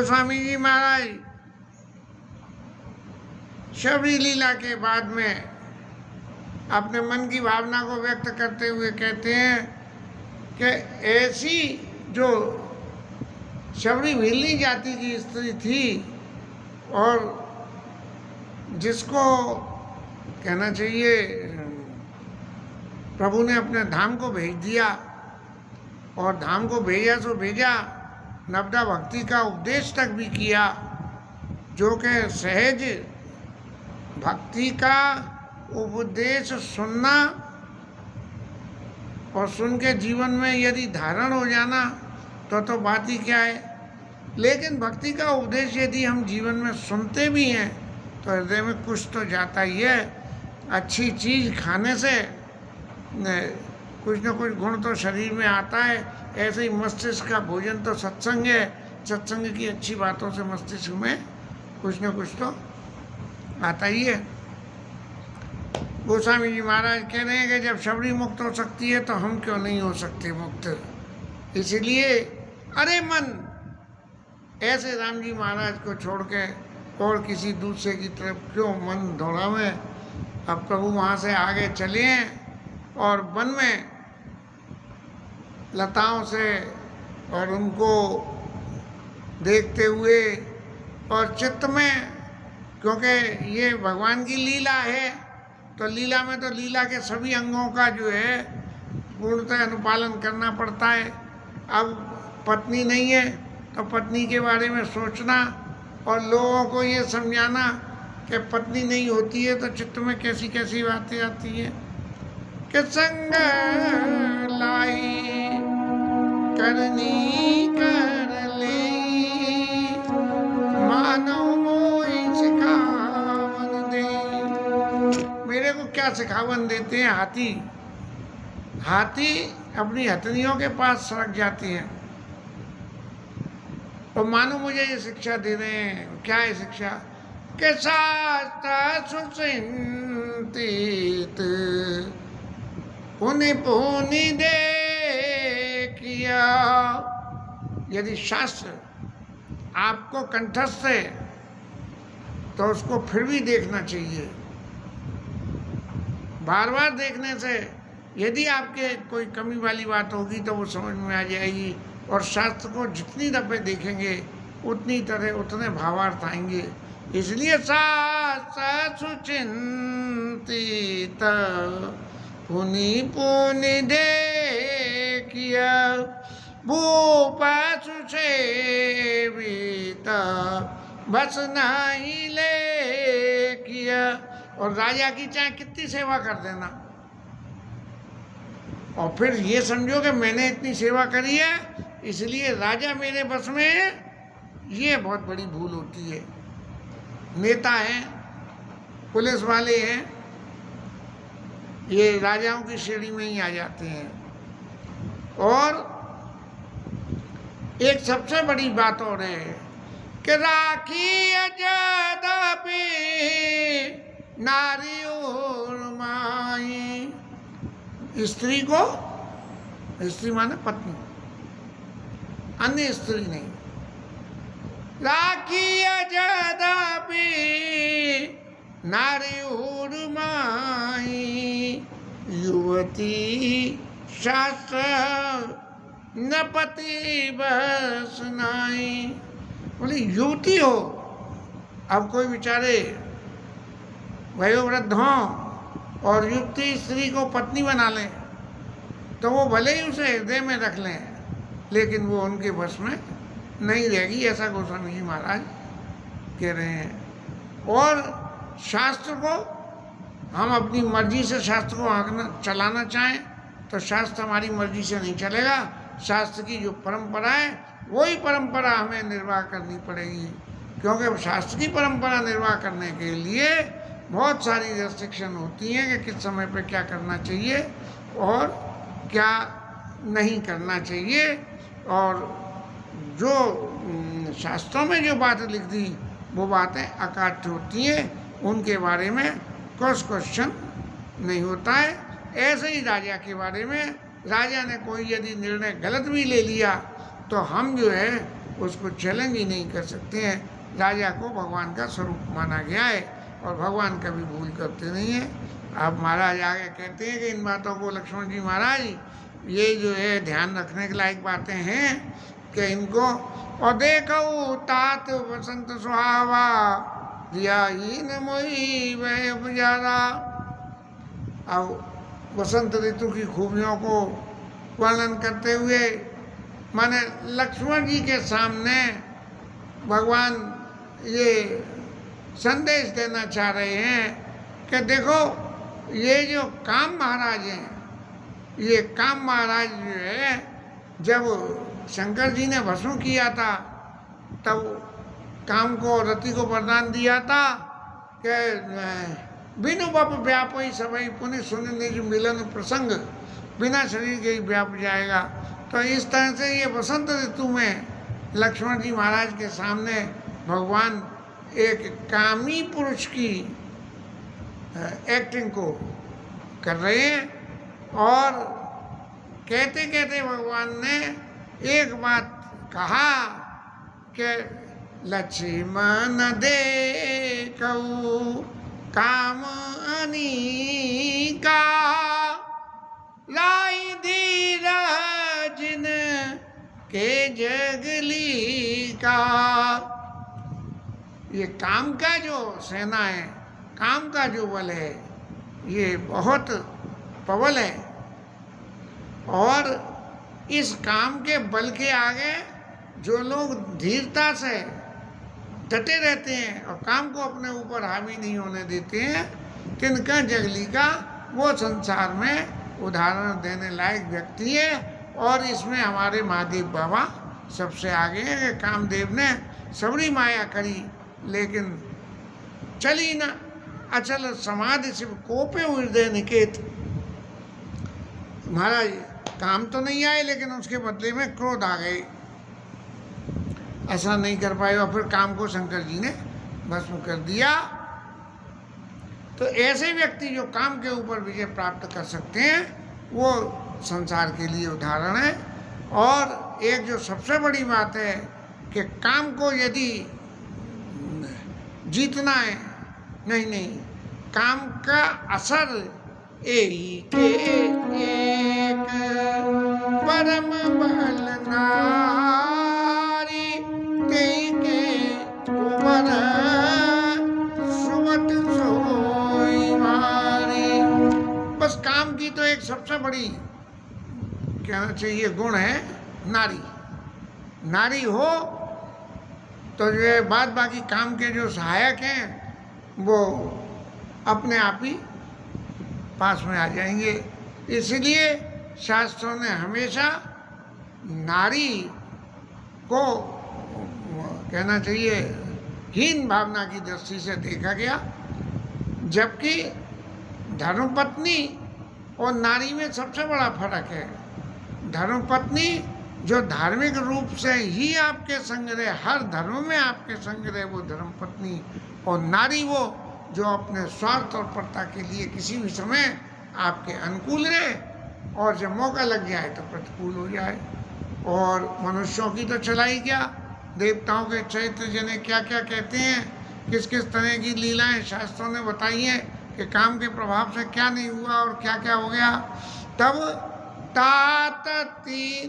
गोस्वामी जी महाराज शबरी लीला के बाद में अपने मन की भावना को व्यक्त करते हुए कहते हैं कि ऐसी जो शबरी भिल्ली जाति की स्त्री थी और जिसको कहना चाहिए प्रभु ने अपने धाम को भेज दिया, और धाम को भेजा सो भेजा, नवदा भक्ति का उपदेश तक भी किया, जो कि सहज भक्ति का उपदेश सुनना और सुन के जीवन में यदि धारण हो जाना तो बात ही क्या है। लेकिन भक्ति का उपदेश यदि हम जीवन में सुनते भी हैं तो हृदय में कुछ तो जाता ही है। अच्छी चीज़ खाने से कुछ न कुछ गुण तो शरीर में आता है। ऐसे ही मस्तिष्क का भोजन तो सत्संग है, सत्संग की अच्छी बातों से मस्तिष्क में कुछ न कुछ तो आता ही है। गोस्वामी जी महाराज कह रहे हैं कि जब शबरी मुक्त हो सकती है तो हम क्यों नहीं हो सकते मुक्त। इसलिए अरे मन, ऐसे राम जी महाराज को छोड़ के और किसी दूसरे की तरफ क्यों मन दौड़ावे। अब प्रभु वहाँ से आगे चले हैं और वन में लताओं से और उनको देखते हुए और चित्त में, क्योंकि ये भगवान की लीला है तो लीला में तो लीला के सभी अंगों का जो है पूर्णतः अनुपालन करना पड़ता है। अब पत्नी नहीं है तो पत्नी के बारे में सोचना और लोगों को ये समझाना कि पत्नी नहीं होती है तो चित्त में कैसी कैसी बातें आती हैं कि संग लाई करनी कर ले मानव मोहि सिखावन दे। मेरे को क्या सिखावन देते हैं। हाथी अपनी हथनियों के पास सड़क जाती हैं और मानो मुझे ये शिक्षा दे रहे हैं। क्या है शिक्षा कि शास्त्र सुचिंतित पुनि पुनि दे किया। यदि शास्त्र आपको कंठस्थ है तो उसको फिर भी देखना चाहिए। बार बार देखने से यदि आपके कोई कमी वाली बात होगी तो वो समझ में आ जाएगी, और शास्त्र को जितनी दफे देखेंगे उतने भावार्थ आएंगे। इसलिए शास्त्र सुचिंतित पुनि पुनि देखिया भूप सुसेवित बस नहीं ले किया। और राजा की चाहे कितनी सेवा कर देना और फिर ये समझो कि मैंने इतनी सेवा करी है इसलिए राजा मेरे बस में है, ये बहुत बड़ी भूल होती है। नेता हैं, पुलिस वाले हैं, ये राजाओं की श्रेणी में ही आ जाते हैं। और एक सबसे बड़ी बात और है कि राखी अजादापि नारी और माई। स्त्री को, स्त्री माने पत्नी, अन्य स्त्री नहीं। राखी अजादापि नारी और माई युवती शास्त्र न पति बस नाई। बोले युवती हो, अब कोई बेचारे वयोवृद्ध हों और युवती स्त्री को पत्नी बना लें तो वो भले ही उसे हृदय में रख लें लेकिन वो उनके बस में नहीं रहेगी, ऐसा गोस्वामी जी महाराज कह रहे हैं। और शास्त्र को हम अपनी मर्जी से शास्त्र को चलाना चाहें तो शास्त्र हमारी मर्जी से नहीं चलेगा। शास्त्र की जो परंपरा है वही परंपरा हमें निर्वाह करनी पड़ेगी, क्योंकि शास्त्र की परंपरा निर्वाह करने के लिए बहुत सारी रेस्ट्रिक्शन होती हैं कि किस समय पे क्या करना चाहिए और क्या नहीं करना चाहिए। और जो शास्त्रों में जो बातें लिख दी वो बातें अकाट्य होती हैं, उनके बारे में कुछ क्वेश्चन नहीं होता है। ऐसे ही राजा के बारे में, राजा ने कोई यदि निर्णय गलत भी ले लिया तो हम जो है उसको चैलेंज ही नहीं कर सकते हैं। राजा को भगवान का स्वरूप माना गया है और भगवान कभी भूल करते नहीं हैं। अब महाराज आगे कहते हैं कि इन बातों को लक्ष्मण जी महाराज ये जो है ध्यान रखने के लायक बातें हैं कि इनको और देखो तात बसंत सुहावा दिया ही न मोही वह बुझारा। अब बसंत ऋतु की खूबियों को वर्णन करते हुए माने लक्ष्मण जी के सामने भगवान ये संदेश देना चाह रहे हैं कि देखो ये जो काम महाराज हैं, ये काम महाराज जो है जब शंकर जी ने भस्म किया था तब काम को रति को वरदान दिया था कि बिनु बप व्याप ही सभी पुण्य सुन निज मिलन प्रसंग बिना शरीर के ही व्याप जाएगा। तो इस तरह से ये बसंत ऋतु में लक्ष्मण जी महाराज के सामने भगवान एक कामी पुरुष की एक्टिंग को कर रहे हैं और कहते कहते भगवान ने एक बात कहा कि लक्ष्मण देखऊ काम अनीका लाई धीरज के जगली का। ये काम का जो सेना है, काम का जो बल है, ये बहुत प्रबल है और इस काम के बल के आगे जो लोग धीरता से डटे रहते हैं और काम को अपने ऊपर हावी नहीं होने देते हैं, तिनका जगली का वो संसार में उदाहरण देने लायक व्यक्ति है। और इसमें हमारे महादेव बाबा सबसे आगे हैं। कामदेव ने सबरी माया करी लेकिन चली ना अचल समाधि शिव कोपे हृदय निकेत। महाराज काम तो नहीं आए लेकिन उसके बदले में क्रोध आ गए, ऐसा नहीं कर पाए और फिर काम को शंकर जी ने भस्म कर दिया। तो ऐसे व्यक्ति जो काम के ऊपर विजय प्राप्त कर सकते हैं वो संसार के लिए उदाहरण है। और एक जो सबसे बड़ी बात है कि काम को यदि जीतना है, नहीं काम का असर एक परम बल नारी तेके उमर सुमत सोई मारी। बस काम की तो एक सबसे बड़ी कहना चाहिए गुण है नारी। नारी हो तो ये बाद बाकी काम के जो सहायक हैं वो अपने आप ही पास में आ जाएंगे। इसलिए शास्त्रों ने हमेशा नारी को कहना चाहिए हीन भावना की दृष्टि से देखा गया, जबकि धर्मपत्नी और नारी में सबसे बड़ा फर्क है। धर्मपत्नी जो धार्मिक रूप से ही आपके संग रहे, हर धर्म में आपके संग रहे, वो धर्मपत्नी। और नारी वो जो अपने स्वार्थ और प्रता के लिए किसी भी समय आपके अनुकूल रहे और जब मौका लग जाए तो प्रतिकूल हो जाए। और मनुष्यों की तो चलाई क्या, देवताओं के चरित्र जिन्हें क्या क्या कहते हैं, किस किस तरह की लीलाएं शास्त्रों ने बताई हैं कि काम के प्रभाव से क्या नहीं हुआ और क्या क्या हो गया। तब तातती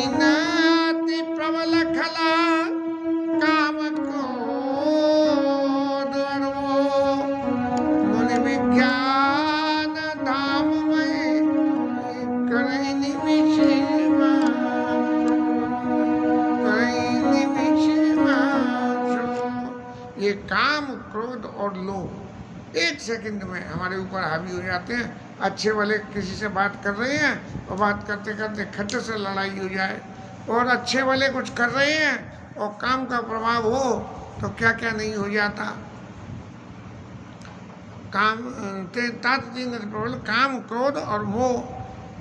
नाति प्रबल खला काम को मुनि विज्ञान धाम में करई निमिषमा ये काम क्रोध और लोभ एक सेकंड में हमारे ऊपर हावी हो जाते हैं। अच्छे वाले किसी से बात कर रहे हैं और बात करते करते खट से लड़ाई हो जाए, और अच्छे वाले कुछ कर रहे हैं और काम का प्रभाव हो तो क्या क्या नहीं हो जाता। काम प्रबल काम क्रोध और मोह।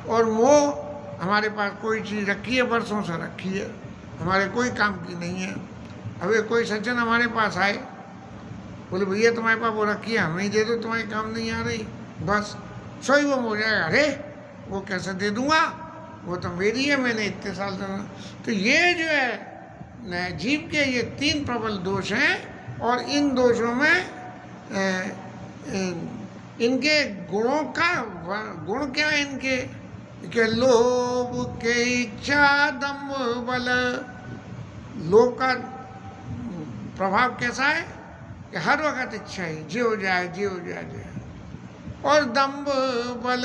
और मोह हमारे पास कोई चीज़ रखी है, वर्षों से रखी है, हमारे कोई काम की नहीं है। अभी कोई सज्जन हमारे पास आए, बोले भैया तुम्हारे पास वो रखी है, हमें ही दे दो, तुम्हारे काम नहीं आ रही, बस सोई वो हो जाएगा। अरे वो कैसे दे दूंगा, वो तो मेरी है, मैंने इतने साल से। तो ये जो है जीव के ये 3 प्रबल दोष हैं, और इन दोषों में इनके गुणों का गुण क्या है इनके, कि लोभ के इच्छा दम्भ बल। लोभ का प्रभाव कैसा है कि हर वक्त इच्छा है, जे हो जाए जे हो जाए जे। और दम्भ बल,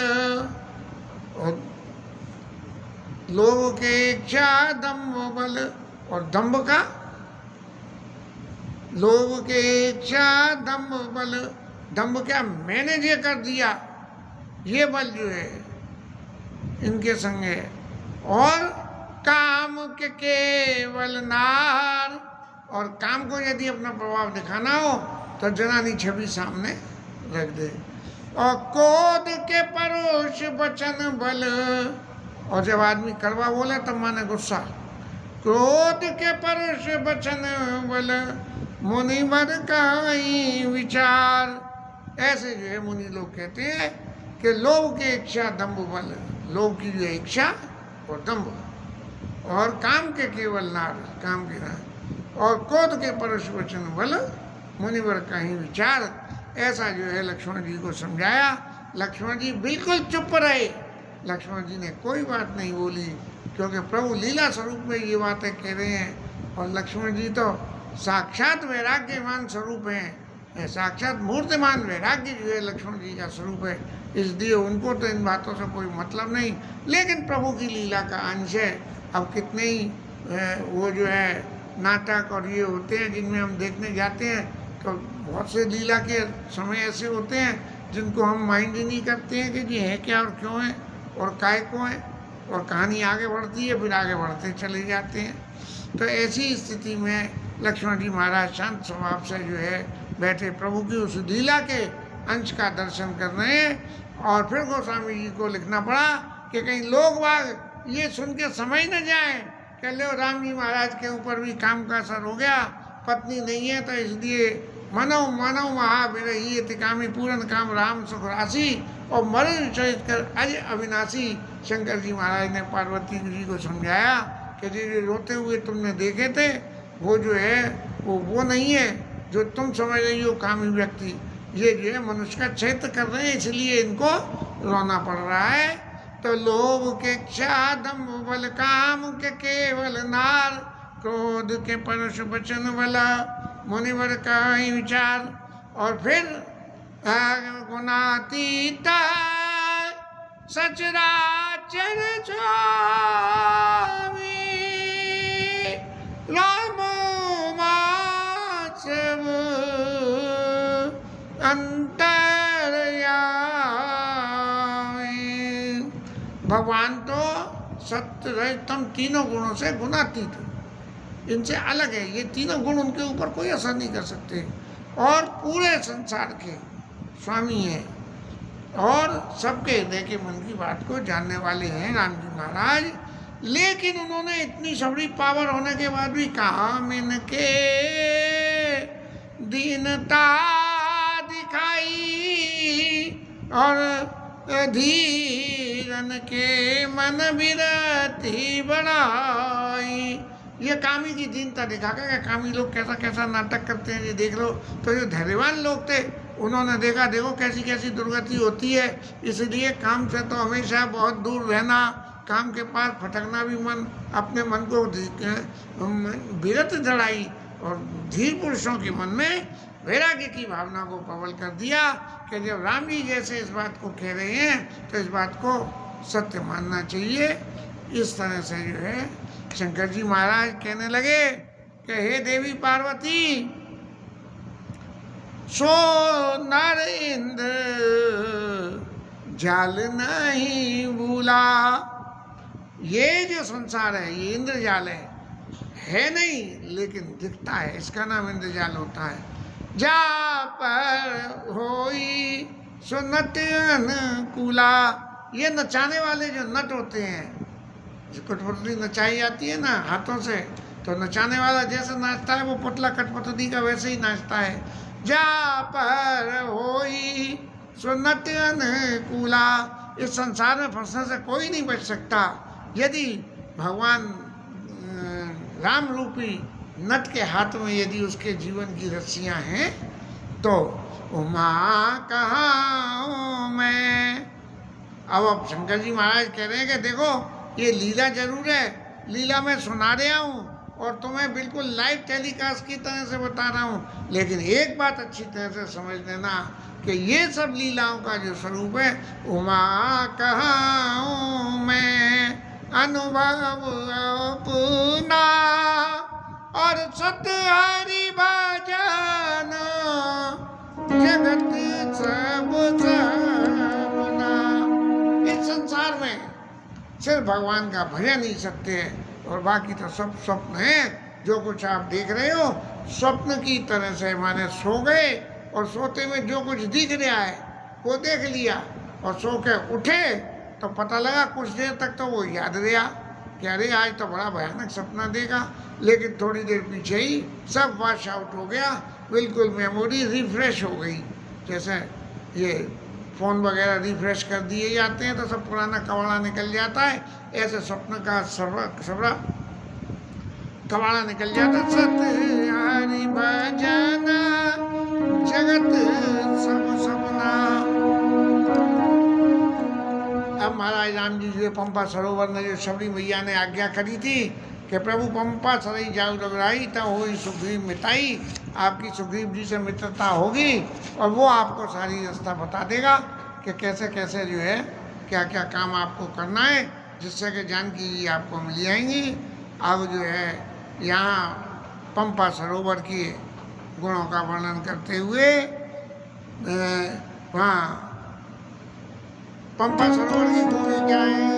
और लोभ के इच्छा दम्भ बल, और दम्भ का, लोभ के इच्छा दम्भ बल। दम्भ क्या, मैंने ये कर दिया, ये बल जो है इनके संग है। और काम के केवल नार, और काम को यदि अपना प्रभाव दिखाना हो तो जनानी छवि सामने रख दे। और क्रोध के परोक्ष वचन बल, और जब आदमी कड़वा बोले तब माने गुस्सा। क्रोध के परोक्ष वचन बल, मुनिवर का ही विचार। ऐसे जो है मुनि लोग कहते हैं कि लोभ के इच्छा दम्भ बल, लोभ की जो इच्छा और दम्भ, और काम के केवल नार, काम के नार, और क्रोध के परोक्ष वचन बल, मुनिवर का ही विचार। ऐसा जो है लक्ष्मण जी को समझाया। लक्ष्मण जी बिल्कुल चुप रहे। लक्ष्मण जी ने कोई बात नहीं बोली, क्योंकि प्रभु लीला स्वरूप में ये बातें कह रहे हैं। और लक्ष्मण जी तो साक्षात वैराग्यमान स्वरूप हैं, साक्षात मूर्तिमान वैराग्य जो है लक्ष्मण जी का स्वरूप है। इसलिए उनको तो इन बातों से कोई मतलब नहीं, लेकिन प्रभु की लीला का अंश है। अब कितने ही वो जो है नाटक और ये होते हैं जिनमें हम देखने जाते हैं, तो बहुत से लीला के समय ऐसे होते हैं जिनको हम माइंड ही नहीं करते हैं कि ये है क्या और क्यों है और काय को है, और कहानी आगे बढ़ती है, फिर आगे बढ़ते चले जाते हैं। तो ऐसी स्थिति में लक्ष्मण जी महाराज शांत स्वभाव से जो है बैठे प्रभु की उस लीला के अंश का दर्शन कर रहे हैं। और फिर गोस्वामी जी को लिखना पड़ा कि कहीं लोग बाग ये सुन के समझ न जाए कि लो राम जी महाराज के ऊपर भी काम का असर हो गया, पत्नी नहीं है तो इसलिए मनो मनो महाविरही तिकामी पूरन काम राम सुख राशि, और मरण चरित कर अज अविनाशी। शंकर जी महाराज ने पार्वती जी को समझाया कि जो रोते हुए तुमने देखे थे वो जो है वो नहीं है जो तुम समझ रही हो कामी व्यक्ति। ये जो है मनुष्य का चैत्र कर रहे हैं, इसलिए इनको रोना पड़ रहा है। तो लोभ के इच्छा दम्भ बल, काम के केवल नार, क्रोध के परोक्ष वचन बल, मुनिवर का ही विचार। और फिर गुणातीत सचराचर स्वामी, राम माचव अंतर्यामी। भगवान तो सत्य रजतम तीनों गुणों से गुणातीत है, इनसे अलग है। ये तीनों गुण उनके ऊपर कोई असर नहीं कर सकते, और पूरे संसार के स्वामी हैं, और सबके हृदय के मन की बात को जानने वाले हैं राम जी महाराज। लेकिन उन्होंने इतनी सबरी पावर होने के बाद भी कहा इनके दीनता दिखाई, और धीरन के मन बिरती बढ़ाई। ये कामी की दीनता दिखा कर, कामी लोग कैसा कैसा नाटक करते हैं ये देख लो। तो जो धैर्यवान लोग थे उन्होंने देखा देखो कैसी कैसी दुर्गति होती है, इसलिए काम से तो हमेशा बहुत दूर रहना, काम के पास फटकना भी मन, अपने मन को विरत चढ़ाई, और धीर पुरुषों के मन में वैराग्य की भावना को प्रबल कर दिया कि जब राम जी जैसे इस बात को कह रहे हैं तो इस बात को सत्य मानना चाहिए। इस तरह से जो है शंकर जी महाराज कहने लगे कि हे देवी पार्वती, सो नर इंद्र जाल नहीं भूला। ये जो संसार है ये इंद्रजाल है नहीं, लेकिन दिखता है, इसका नाम इंद्रजाल होता है। जा पर होई सो नट अनुकूला। ये नचाने वाले जो नट होते हैं, कठपुतली नचाई जाती है ना हाथों से, तो नचाने वाला जैसे नाचता है वो पुतला कठपुतली का वैसे ही नाचता है। जा पर होई सो नट अनुकूला। इस संसार में फंसने से कोई नहीं बच सकता। यदि भगवान राम रूपी नट के हाथ में यदि उसके जीवन की रस्सियां हैं तो उमा कहाँ हूँ मैं। अब शंकर जी महाराज कह रहे हैं कि देखो ये लीला जरूर है, लीला मैं सुना रहा हूँ और तुम्हें बिल्कुल लाइव टेलीकास्ट की तरह से बता रहा हूँ, लेकिन एक बात अच्छी तरह से समझ लेना कि ये सब लीलाओं का जो स्वरूप है, उमा कहाँ हूँ मैं अनुभव अपना और सत हरि भजन जगत सब सबना। इस संसार में सिर्फ भगवान का भजन ही सत्य है और बाकी तो सब स्वप्न है। जो कुछ आप देख रहे हो स्वप्न की तरह से, माने सो गए और सोते में जो कुछ दिख रहा है वो देख लिया और सो के उठे तो पता लगा कुछ देर तक तो वो याद रहा कि अरे आज तो बड़ा भयानक सपना देखा, लेकिन थोड़ी देर पीछे ही सब वॉश आउट हो गया, बिल्कुल मेमोरी रिफ्रेश हो गई। जैसे ये फ़ोन वगैरह रिफ्रेश कर दिए जाते हैं तो सब पुराना कबाड़ा निकल जाता है, ऐसे स्वप्न का सबरा कबाड़ा निकल जाता है। सत हरि भजन जगत सब सपना। अब महाराज राम जी जो पंपा सरोवर ने जो शबरी मैया ने आज्ञा करी थी कि प्रभु पंपा सरई जाऊ रघुराई तब हुई सुग्रीव मिताई, आपकी सुग्रीव जी से मित्रता होगी और वो आपको सारी रास्ता बता देगा कि कैसे कैसे जो है क्या क्या काम आपको करना है, जिससे कि जानकी जी आपको मिल जाएंगी। अब जो है यहाँ पंपा सरोवर की गुणों का वर्णन करते हुए वहाँ पंपा सरोवर की भूमि क्या है।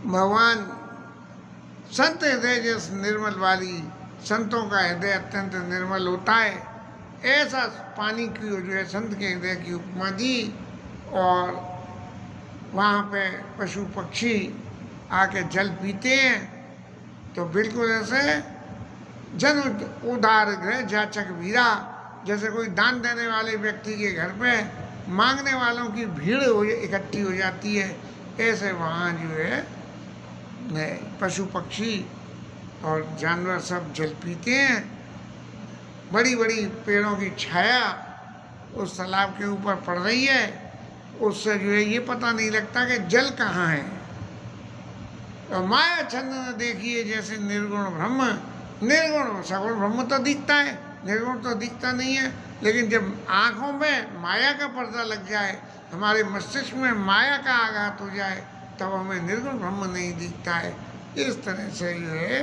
भगवान संत हृदय जैसे निर्मल वाली, संतों का हृदय अत्यंत निर्मल होता है, ऐसा पानी की जो है संत के हृदय की उपमा दी। और वहाँ पे पशु पक्षी आके जल पीते हैं तो बिल्कुल ऐसे जन उदार गृह जाचक वीरा, जैसे कोई दान देने वाले व्यक्ति के घर पे मांगने वालों की भीड़ इकट्ठी हो जाती है, ऐसे वहाँ जो है पशु पक्षी और जानवर सब जल पीते हैं। बड़ी बड़ी पेड़ों की छाया उस तालाब के ऊपर पड़ रही है, उससे जो है ये पता नहीं लगता कि जल कहाँ है। और माया छंद न देखिए जैसे निर्गुण ब्रह्म, निर्गुण सगुण ब्रह्म तो दिखता है, निर्गुण तो दिखता नहीं है। लेकिन जब आँखों में माया का पर्दा लग जाए, हमारे मस्तिष्क में माया का आघात हो जाए, तब हमें निर्गुण ब्रह्म नहीं दिखता है। इस तरह से जो है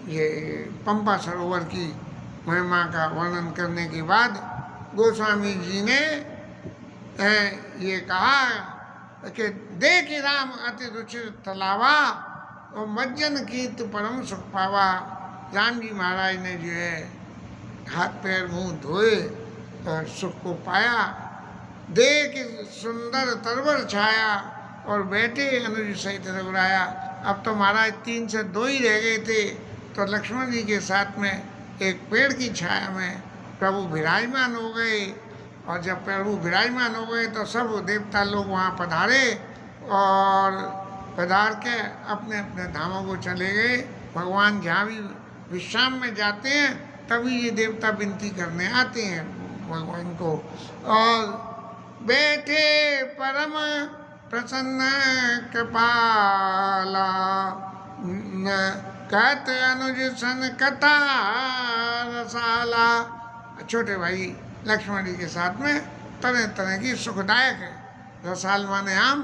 ये पंपा सरोवर की महिमा का वर्णन करने के बाद गोस्वामी जी ने ये कहा कि देख राम अति रुचिर तलावा और मज्जन कीर्त परम सुख पावा। राम जी महाराज ने जो है हाथ पैर मुंह धोए और सुख को पाया। देख सुंदर तरवर छाया और बैठे अनुज सहित रघुराया। अब तो महाराज 3 से 2 ही रह गए थे, तो लक्ष्मण जी के साथ में एक पेड़ की छाया में प्रभु विराजमान हो गए। और जब प्रभु विराजमान हो गए तो सब देवता लोग वहाँ पधारे और पधार के अपने अपने धामों को चले गए। भगवान जहाँ भी विश्राम में जाते हैं तभी ये देवता विनती करने आते हैं भगवान को। और बैठे परम प्रसन्न कृपाला, कहत अनुज सन कथा रसाला। छोटे भाई लक्ष्मण जी के साथ में तरह तरह की सुखदायक रसाल माने आम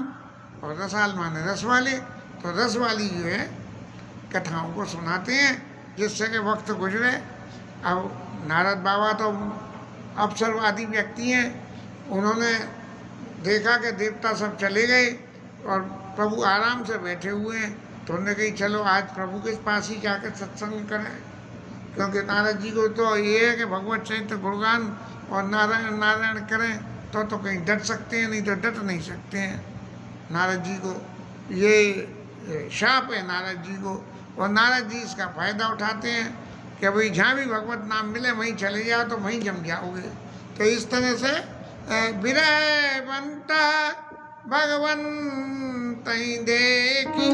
और रसाल माने रस वाले, तो रस वाली जो है कथाओं को सुनाते हैं जिससे कि वक्त गुजरे। अब नारद बाबा तो अवसरवादी व्यक्ति हैं, उन्होंने देखा कि देवता सब चले गए और प्रभु आराम से बैठे हुए हैं, तो उन्होंने कही चलो आज प्रभु के पास ही जाकर सत्संग करें, क्योंकि नारद जी को तो ये है कि भगवत चरित्र गुणगान और नारायण नारायण करें तो कहीं डट सकते हैं, नहीं तो डट नहीं सकते हैं। नारद जी को ये शाप है नारद जी को, और नारद जी इसका फायदा उठाते हैं कि भाई जहाँ भी भगवत नाम मिले वहीं चले जाओ तो वहीं जम जाओगे। तो इस तरह से विरह बनता भगवन तई देखी,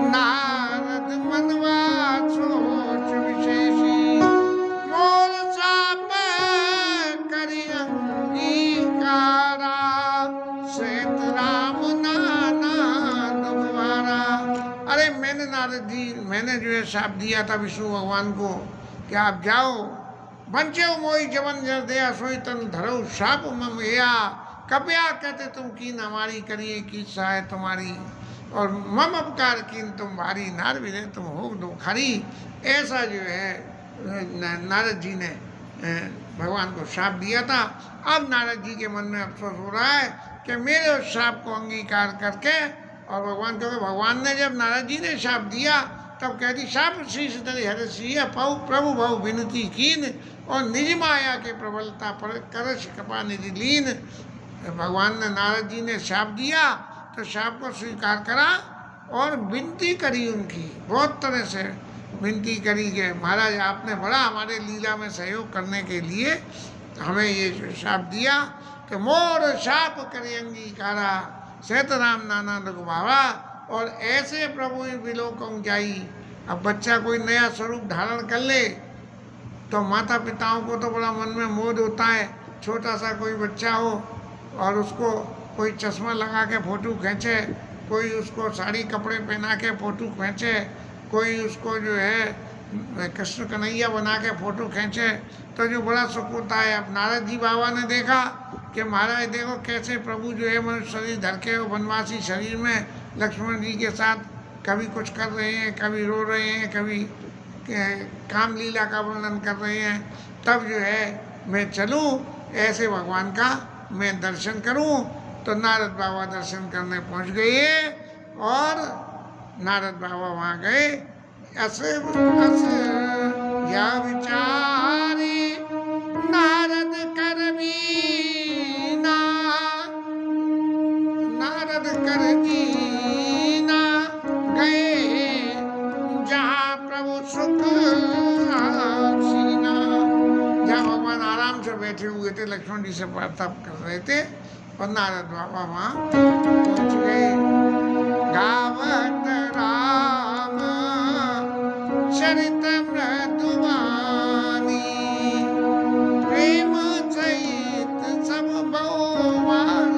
नारद मनवा सोच विशेषी, मोर साप करि अंगीकारा, श्वेत राम नाना दुखवारा। अरे मैंने नारद जी मैंने जो है शाप दिया था विष्णु भगवान को कि आप जाओ, बंचो मोई जवन जर दया सोई तन धरो शाप मम या, कप्या कहते तुम कीन हमारी करिए की सहाय तुम्हारी, और मम अपकार कीन तुम भारी, नार भी तुम हो दो खारी। ऐसा जो है नारद जी ने भगवान को शाप दिया था। अब नारद जी के मन में अफसोस हो रहा है कि मेरे उस शाप को अंगीकार करके, और भगवान क्योंकि भगवान ने जब नारद जी ने शाप दिया तब कह दी शाप शीश दरि हर सिया पाऊ प्रभु भाव विनती कीन, और निज माया के प्रबलता पर करश कृपा निधि लीन। भगवान ने नारद जी ने शाप दिया तो शाप को स्वीकार करा और विनती करी, उनकी बहुत तरह से विनती करी कि महाराज आपने बड़ा हमारे लीला में सहयोग करने के लिए हमें ये शाप दिया, कि मोर शाप करी अंगीकारा, श्वेत राम नाना दुखवारा। और ऐसे प्रभु विलोकं जाई। अब बच्चा कोई नया स्वरूप धारण कर ले तो माता पिताओं को तो बड़ा मन में मोद होता है। छोटा सा कोई बच्चा हो और उसको कोई चश्मा लगा के फ़ोटो खींचे, कोई उसको साड़ी कपड़े पहना के फ़ोटो खींचे, कोई उसको जो है कृष्ण कन्हैया बना के फ़ोटो खींचे, तो जो बड़ा सुख होता है। अब नारद जी बाबा ने देखा कि महाराज देखो कैसे प्रभु जो है मनुष्य शरीर धर के वनवासी शरीर में लक्ष्मण जी के साथ कभी कुछ कर रहे हैं, कभी रो रहे हैं, कभी काम लीला का वर्णन कर रहे हैं। तब जो है मैं चलूं ऐसे भगवान का मैं दर्शन करूं। तो नारद बाबा दर्शन करने पहुंच गए और नारद बाबा वहाँ गए। अस या विचारी नारद कर बीना, नारद कर बीना गए जहाँ प्रभु सुख आसीना। जहाँ भगवान आराम से बैठे हुए थे, लक्ष्मण जी से वार्तालाप कर रहे थे, और नारद बाबा वहाँ पहुँच गए। गावत राम चरित मृदुवानी, प्रेम सहित सब बहुमान।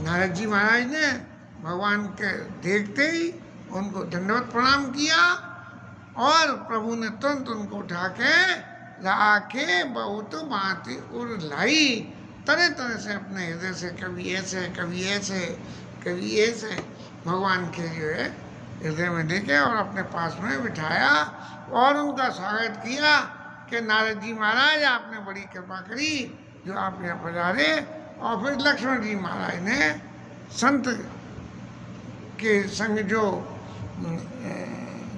नारद जी महाराज ने भगवान के देखते ही उनको दंडवत प्रणाम किया और प्रभु ने तुरंत उनको उठा के लाके बहुत भांति उड़ लाई। तरह तरह से अपने हृदय से कभी ऐसे कभी ऐसे कभी ऐसे भगवान के जो है हृदय में देखे और अपने पास में बिठाया और उनका स्वागत किया कि नारद जी महाराज आपने बड़ी कृपा करी जो आप यहाँ पधारे। और फिर लक्ष्मण जी महाराज ने संत के संग जो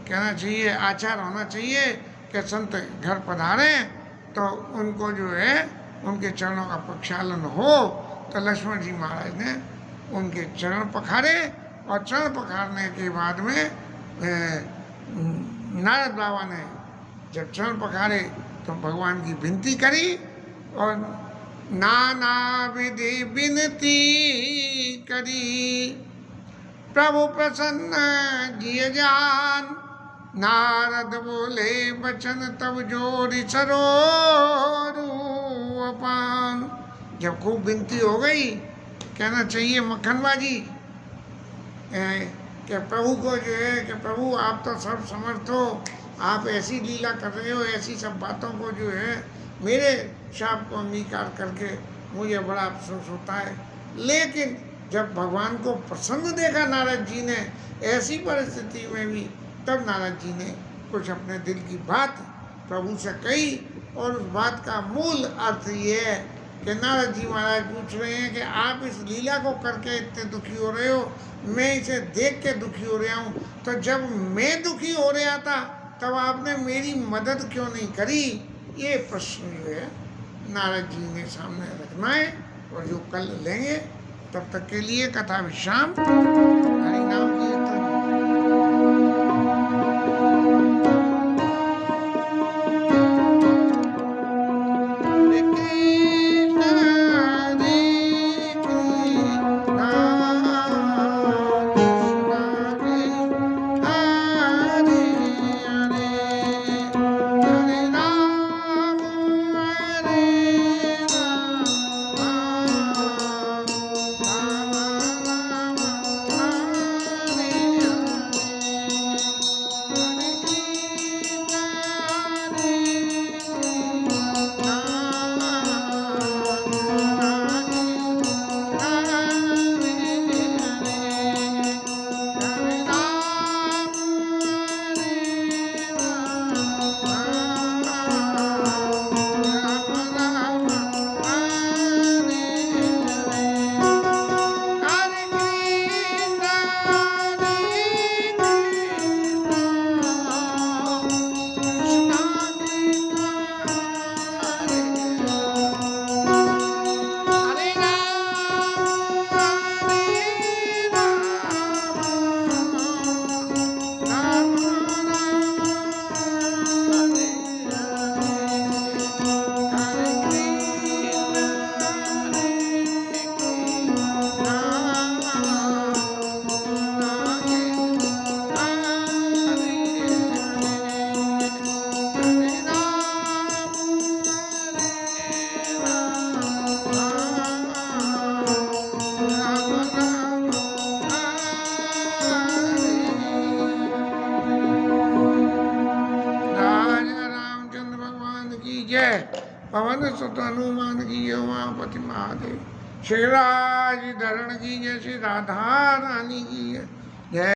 कहना चाहिए आचार होना चाहिए कि संत घर पधारे तो उनको जो है उनके चरणों का प्रक्षालन हो, तो लक्ष्मण जी महाराज ने उनके चरण पखारे और चरण पखारने के बाद में नारद बाबा ने जब चरण पखारे तो भगवान की विनती करी और नाना विधि विनती करी प्रभु प्रसन्न जिय जान। नारद बोले बचन तब जोड़ी सरोपान। जब खूब विनती हो गई, कहना चाहिए मक्खनबाजी कि प्रभु को जो है कि प्रभु आप तो सब समर्थ हो, आप ऐसी लीला कर रहे हो, ऐसी सब बातों को जो है मेरे शाप को अंगीकार करके मुझे बड़ा अफसोस होता है। लेकिन जब भगवान को प्रसन्न देखा नारद जी ने ऐसी परिस्थिति में भी, तब नारद जी ने कुछ अपने दिल की बात प्रभु से कही और उस बात का मूल अर्थ ये है कि नारद जी महाराज पूछ रहे हैं कि आप इस लीला को करके इतने दुखी हो रहे हो, मैं इसे देख के दुखी हो रहा हूँ, तो जब मैं दुखी हो रहा था तब आपने मेरी मदद क्यों नहीं करी। ये प्रश्न जो है नारद जी ने सामने रखना है और जो कल लेंगे। तब तक के लिए कथा विश्राम। हरि नाम कीर्तन। पवन सुत हनुमान की उमापति महादेव। श्री राज धरण की जय। श्री राधा रानी की जय।